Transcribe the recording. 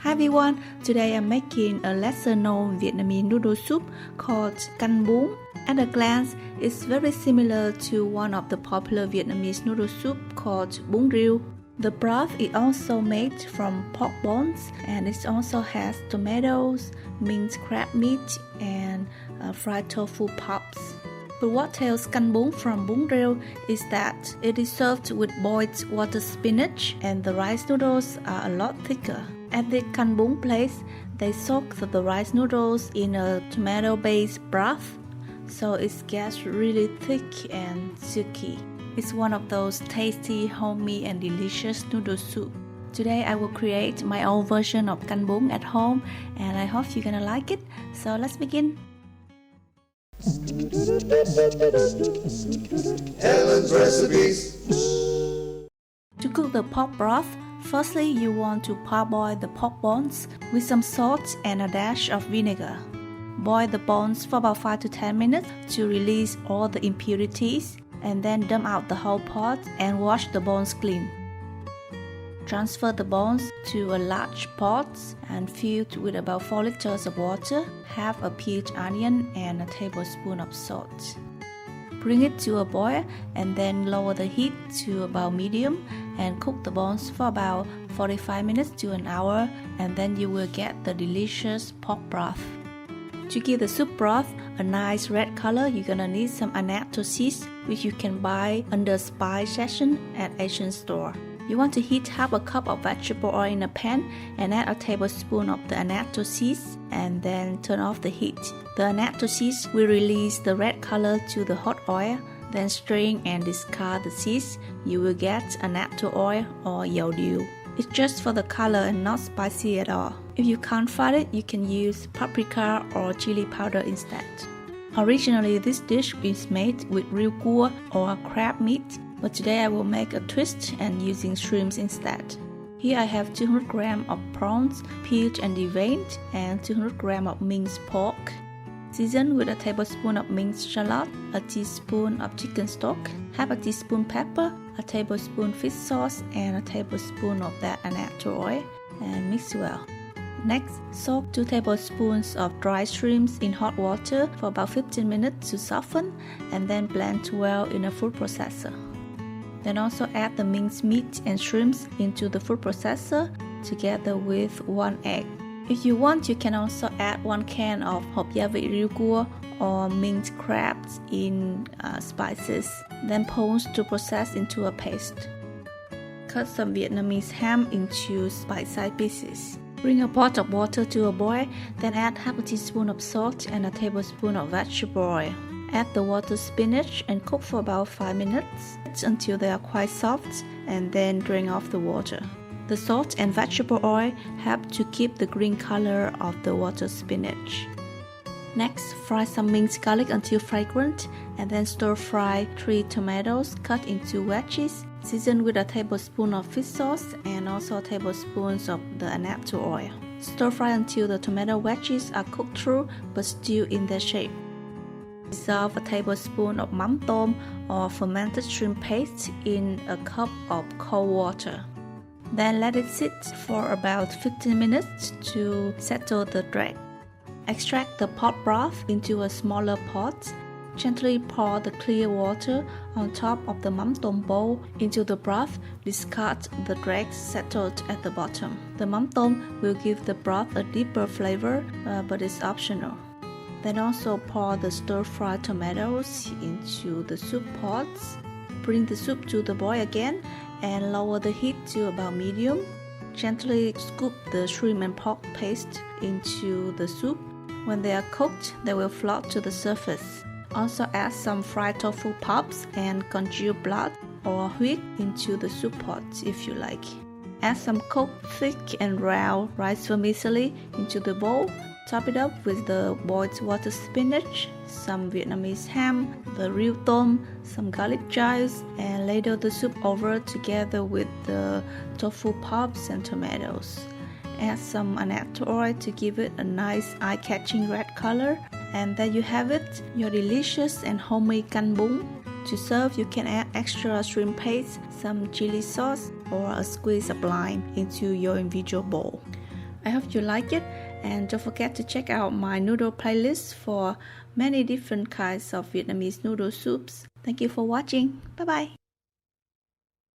Hi everyone, today I'm making a lesser known Vietnamese noodle soup called CANH BÚN. At a glance, it's very similar to one of the popular Vietnamese noodle soup called bún riêu. The broth is also made from pork bones and it also has tomatoes, minced crab meat and fried tofu pops. But what tells CANH BÚN from bún riêu is that it is served with boiled water spinach and the rice noodles are a lot thicker. At the CANH BÚN place, they soak the rice noodles in a tomato-based broth, so it gets really thick and silky. It's one of those tasty, homey and delicious noodle soup. Today I will create my own version of CANH BÚN at home and I hope you're gonna like it. So let's begin. Helen's recipes. To cook the pork broth, firstly you want to parboil the pork bones with some salt and a dash of vinegar. Boil the bones for about 5 to 10 minutes to release all the impurities and then dump out the whole pot and wash the bones clean. Transfer the bones to a large pot and fill it with about 4 liters of water, half a peeled onion and a tablespoon of salt. Bring it to a boil and then lower the heat to about medium and cook the bones for about 45 minutes to an hour and then you will get the delicious pork broth. To give the soup broth a nice red color, you're gonna need some annatto seeds which you can buy under spice section at Asian store. You want to heat half a cup of vegetable oil in a pan and add a tablespoon of the annatto seeds and then turn off the heat. The annatto seeds will release the red color to the hot oil, then strain and discard the seeds. You will get annatto oil or dầu điều. It's just for the color and not spicy at all. If you can't find it, you can use paprika or chili powder instead. Originally, this dish is made with real cua or crab meat, but today I will make a twist and using shrimps instead. Here I have 200 grams of prawns, peeled and deveined, and 200 grams of minced pork. Season with a tablespoon of minced shallot, a teaspoon of chicken stock, half a teaspoon pepper, a tablespoon fish sauce, and a tablespoon of that annatto oil, and mix well. Next, soak 2 tablespoons of dry shrimps in hot water for about 15 minutes to soften, and then blend well in a food processor. Then also add the minced meat and shrimps into the food processor together with 1 egg. If you want, you can also add 1 can of hộp gia vị riêu cua or minced crabs in spices, then pause to process into a paste. Cut some Vietnamese ham into bite-sized pieces. Bring a pot of water to a boil, then add half a teaspoon of salt and a tablespoon of vegetable oil. Add the water spinach and cook for about 5 minutes until they are quite soft and then drain off the water. The salt and vegetable oil help to keep the green color of the water spinach. Next, fry some minced garlic until fragrant and then stir fry 3 tomatoes cut into wedges. Season with a tablespoon of fish sauce and also tablespoons of the annatto oil. Stir fry until the tomato wedges are cooked through but still in their shape. Dissolve a tablespoon of mắm tôm or fermented shrimp paste in a cup of cold water. Then let it sit for about 15 minutes to settle the drag. Extract the pork broth into a smaller pot. Gently pour the clear water on top of the mắm tôm bowl into the broth. Discard the dregs settled at the bottom. The mắm tôm will give the broth a deeper flavor, but it's optional. Then also pour the stir-fried tomatoes into the soup pots. Bring the soup to the boil again and lower the heat to about medium. Gently scoop the shrimp and pork paste into the soup. When they are cooked, they will float to the surface. Also add some fried tofu pops and congealed blood or huyết into the soup pot if you like. Add some cooked thick and round rice vermicelli into the bowl. Top it up with the boiled water spinach, some Vietnamese ham, the real tôm, some garlic chives, and ladle the soup over together with the tofu pops and tomatoes. Add some annatto oil to give it a nice eye-catching red color. And there you have it, your delicious and homemade CANH BÚN. To serve, you can add extra shrimp paste, some chili sauce, or a squeeze of lime into your individual bowl. I hope you like it, and don't forget to check out my noodle playlist for many different kinds of Vietnamese noodle soups. Thank you for watching. Bye bye.